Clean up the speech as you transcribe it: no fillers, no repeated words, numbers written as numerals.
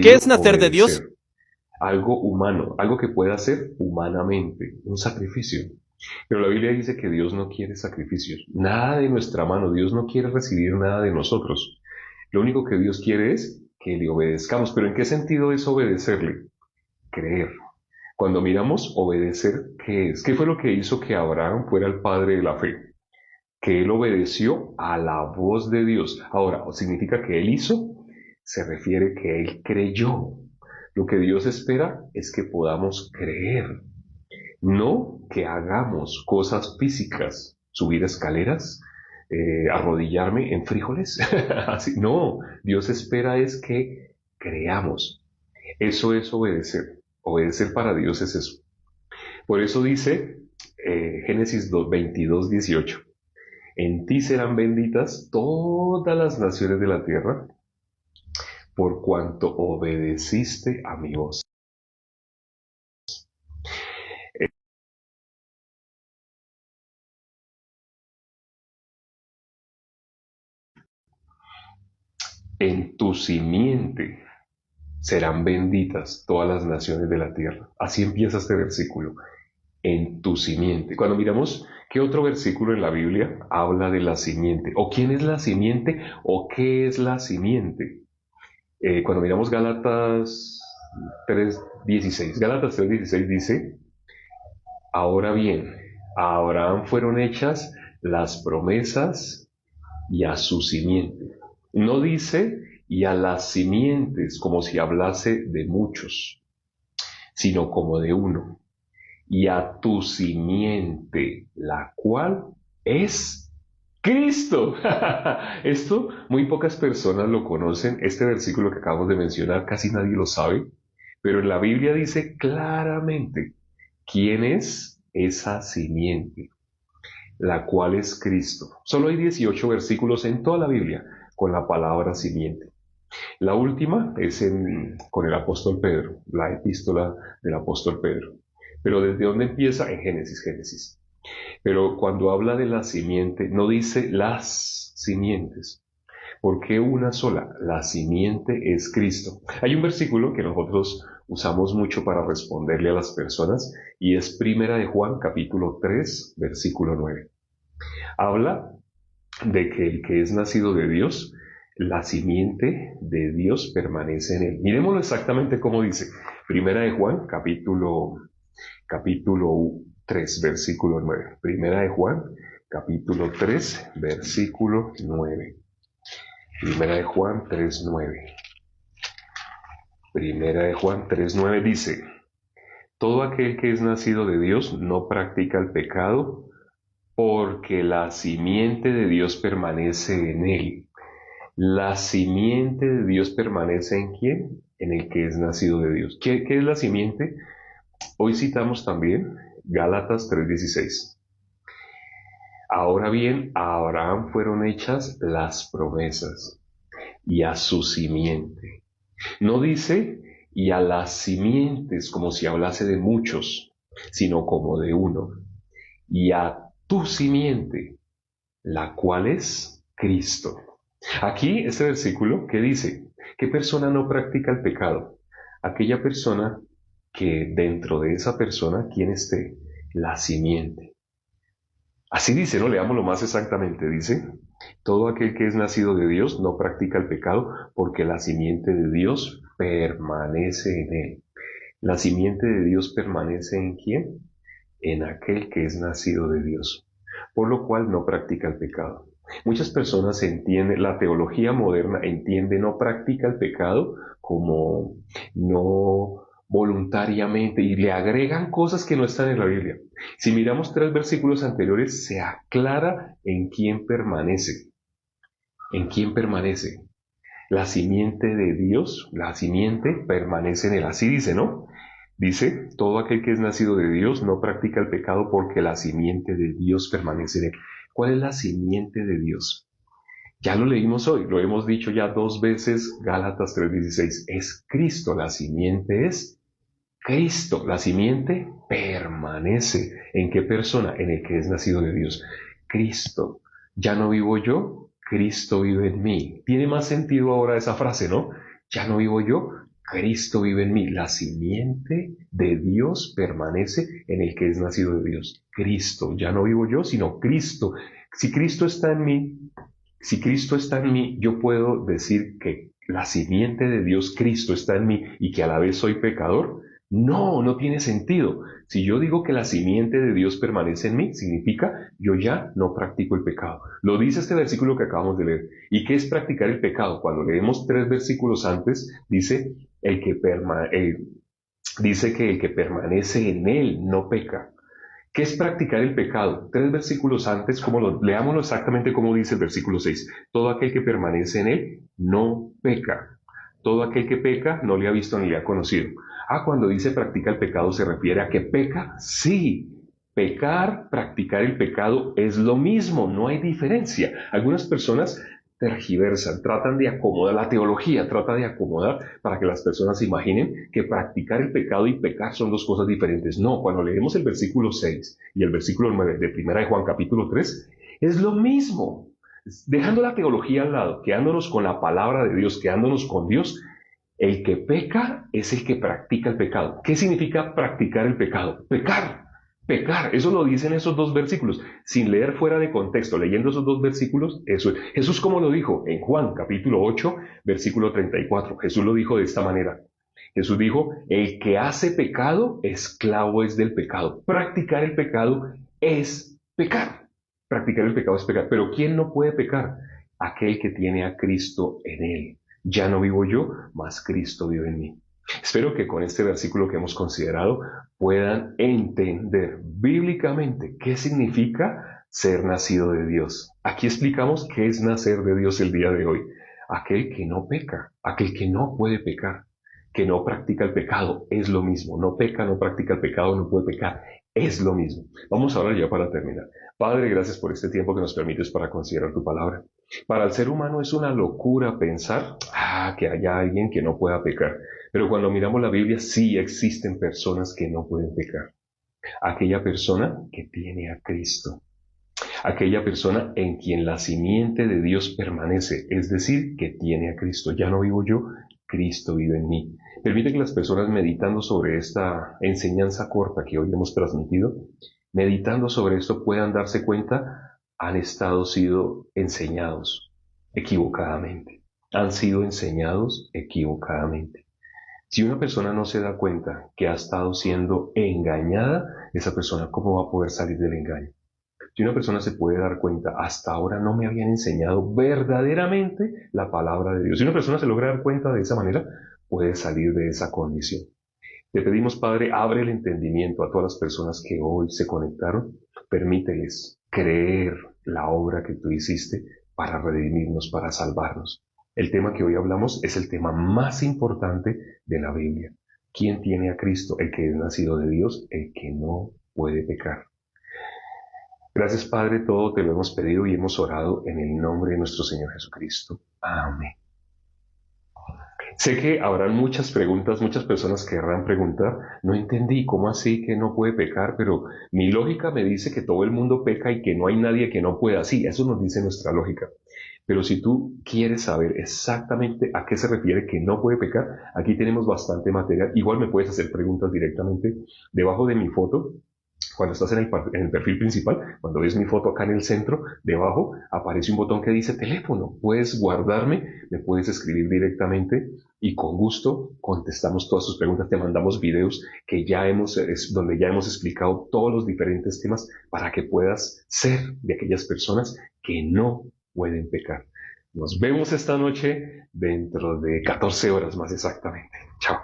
¿Qué es Dilo nacer de Dios? obedecer. Algo humano, algo que pueda hacer humanamente, un sacrificio. Pero la Biblia dice que Dios no quiere sacrificios, nada de nuestra mano, Dios no quiere recibir nada de nosotros. Lo único que Dios quiere es que le obedezcamos. ¿Pero en qué sentido es obedecerle? Creer. Cuando miramos obedecer, ¿qué es? ¿Qué fue lo que hizo que Abraham fuera el padre de la fe? Que él obedeció a la voz de Dios. Ahora, ¿significa que él hizo? Se refiere que él creyó. Lo que Dios espera es que podamos creer, no que hagamos cosas físicas, subir escaleras, arrodillarme en frijoles. Así, no, Dios espera es que creamos. Eso es obedecer. Obedecer para Dios es eso. Por eso dice Génesis 22, 18. En ti serán benditas todas las naciones de la tierra, por cuanto obedeciste a mi voz. En tu simiente serán benditas todas las naciones de la tierra. Así empieza este versículo. En tu simiente. Cuando miramos qué otro versículo en la Biblia habla de la simiente, o quién es la simiente, o qué es la simiente. Cuando miramos Gálatas 3:16, Gálatas 3:16 dice, ahora bien, a Abraham fueron hechas las promesas y a su simiente. No dice y a las simientes como si hablase de muchos, sino como de uno. Y a tu simiente, la cual es Cristo. Esto muy pocas personas lo conocen. Este versículo que acabamos de mencionar casi nadie lo sabe, pero en la Biblia dice claramente quién es esa simiente, la cual es Cristo. Solo hay 18 versículos en toda la Biblia con la palabra simiente. La última es con el apóstol Pedro, la epístola del apóstol Pedro. Pero ¿desde dónde empieza? En Génesis, Génesis. Pero cuando habla de la simiente, no dice las simientes. ¿Por qué una sola? La simiente es Cristo. Hay un versículo que nosotros usamos mucho para responderle a las personas y es Primera de Juan, capítulo 3, versículo 9. Habla de que el que es nacido de Dios, la simiente de Dios permanece en él. Miremoslo exactamente como dice. Primera de Juan, capítulo 3, versículo 9. Primera de Juan, capítulo 3, versículo 9. Primera de Juan 3, 9. Primera de Juan 3, 9 dice, todo aquel que es nacido de Dios no practica el pecado porque la simiente de Dios permanece en él. La simiente de Dios permanece en quién? En el que es nacido de Dios. ¿Qué es la simiente? Hoy citamos también Gálatas 3:16. Ahora bien, a Abraham fueron hechas las promesas y a su simiente. No dice y a las simientes como si hablase de muchos, sino como de uno. Y a tu simiente, la cual es Cristo. Aquí, este versículo, ¿qué dice? ¿Qué persona no practica el pecado? Aquella persona que dentro de esa persona, ¿quién esté? La simiente. Así dice, ¿no? Leámoslo más exactamente. Dice, todo aquel que es nacido de Dios no practica el pecado porque la simiente de Dios permanece en él. La simiente de Dios permanece en quién? En aquel que es nacido de Dios, por lo cual no practica el pecado. Muchas personas entienden, la teología moderna entiende no practica el pecado como no voluntariamente y le agregan cosas que no están en la Biblia. Si miramos 3 versículos anteriores, se aclara en quién permanece. ¿En quién permanece? La simiente de Dios, la simiente permanece en él. Así dice, ¿no? Dice, todo aquel que es nacido de Dios no practica el pecado porque la simiente de Dios permanece en él. ¿Cuál es la simiente de Dios? Ya lo leímos hoy, lo hemos dicho ya 2 veces, Gálatas 3:16. Es Cristo, la simiente es Cristo. La simiente permanece. ¿En qué persona? En el que es nacido de Dios. Cristo. Ya no vivo yo, Cristo vive en mí. Tiene más sentido ahora esa frase, ¿no? Ya no vivo yo, Cristo vive en mí. La simiente de Dios permanece en el que es nacido de Dios. Cristo, ya no vivo yo, sino Cristo. Si Cristo está en mí, si Cristo está en mí, yo puedo decir que la simiente de Dios, Cristo, está en mí y que a la vez soy pecador. No, no tiene sentido. Si yo digo que la simiente de Dios permanece en mí, significa yo ya no practico el pecado. Lo dice este versículo que acabamos de leer. ¿Y qué es practicar el pecado? Cuando leemos 3 versículos antes, dice, dice que el que permanece en él no peca. ¿Qué es practicar el pecado? 3 versículos antes, leámoslo exactamente como dice el versículo 6. Todo aquel que permanece en él no peca. Todo aquel que peca no le ha visto ni le ha conocido. Cuando dice practica el pecado, ¿se refiere a que peca? Sí. Pecar, practicar el pecado es lo mismo, no hay diferencia. Algunas personas tergiversan, tratan de acomodar la teología, trata de acomodar para que las personas se imaginen que practicar el pecado y pecar son dos cosas diferentes. No, cuando leemos el versículo 6 y el versículo 9 de Primera de Juan capítulo 3, es lo mismo. Dejando la teología al lado, quedándonos con la palabra de Dios, quedándonos con Dios, el que peca es el que practica el pecado. ¿Qué significa practicar el pecado? Pecar. Pecar, eso lo dicen esos 2 versículos, sin leer fuera de contexto, leyendo esos 2 versículos, eso es. Jesús como lo dijo en Juan capítulo 8, versículo 34, Jesús lo dijo de esta manera. Jesús dijo, el que hace pecado, esclavo es del pecado. Practicar el pecado es pecar. Practicar el pecado es pecar. Pero ¿quién no puede pecar? Aquel que tiene a Cristo en él. Ya no vivo yo, mas Cristo vive en mí. Espero que con este versículo que hemos considerado puedan entender bíblicamente qué significa ser nacido de Dios. Aquí explicamos qué es nacer de Dios el día de hoy. Aquel que no peca, aquel que no puede pecar, que no practica el pecado, es lo mismo. No peca, no practica el pecado, no puede pecar, es lo mismo. Vamos ahora ya para terminar. Padre, gracias por este tiempo que nos permites para considerar tu palabra. Para el ser humano es una locura pensar que haya alguien que no pueda pecar. Pero cuando miramos la Biblia, sí existen personas que no pueden pecar. Aquella persona que tiene a Cristo. Aquella persona en quien la simiente de Dios permanece, es decir, que tiene a Cristo. Ya no vivo yo, Cristo vive en mí. Permite que las personas meditando sobre esta enseñanza corta que hoy hemos transmitido, meditando sobre esto puedan darse cuenta, han sido enseñados equivocadamente. Han sido enseñados equivocadamente. Si una persona no se da cuenta que ha estado siendo engañada, esa persona, ¿cómo va a poder salir del engaño? Si una persona se puede dar cuenta, hasta ahora no me habían enseñado verdaderamente la palabra de Dios. Si una persona se logra dar cuenta de esa manera, puede salir de esa condición. Te pedimos, Padre, abre el entendimiento a todas las personas que hoy se conectaron. Permíteles creer la obra que tú hiciste para redimirnos, para salvarnos. El tema que hoy hablamos es el tema más importante de la Biblia. ¿Quién tiene a Cristo? El que es nacido de Dios, el que no puede pecar. Gracias, Padre, todo te lo hemos pedido y hemos orado en el nombre de nuestro Señor Jesucristo. Amén. Sé que habrán muchas preguntas, muchas personas querrán preguntar, no entendí, ¿cómo así que no puede pecar? Pero mi lógica me dice que todo el mundo peca y que no hay nadie que no pueda. Sí, eso nos dice nuestra lógica. Pero si tú quieres saber exactamente a qué se refiere que no puede pecar, aquí tenemos bastante material. Igual me puedes hacer preguntas directamente debajo de mi foto. Cuando estás en el perfil principal, cuando ves mi foto acá en el centro, debajo aparece un botón que dice teléfono. Puedes guardarme, me puedes escribir directamente y con gusto contestamos todas tus preguntas. Te mandamos videos donde ya hemos explicado todos los diferentes temas para que puedas ser de aquellas personas que no pueden pecar. Nos vemos esta noche dentro de 14 horas más exactamente. Chao.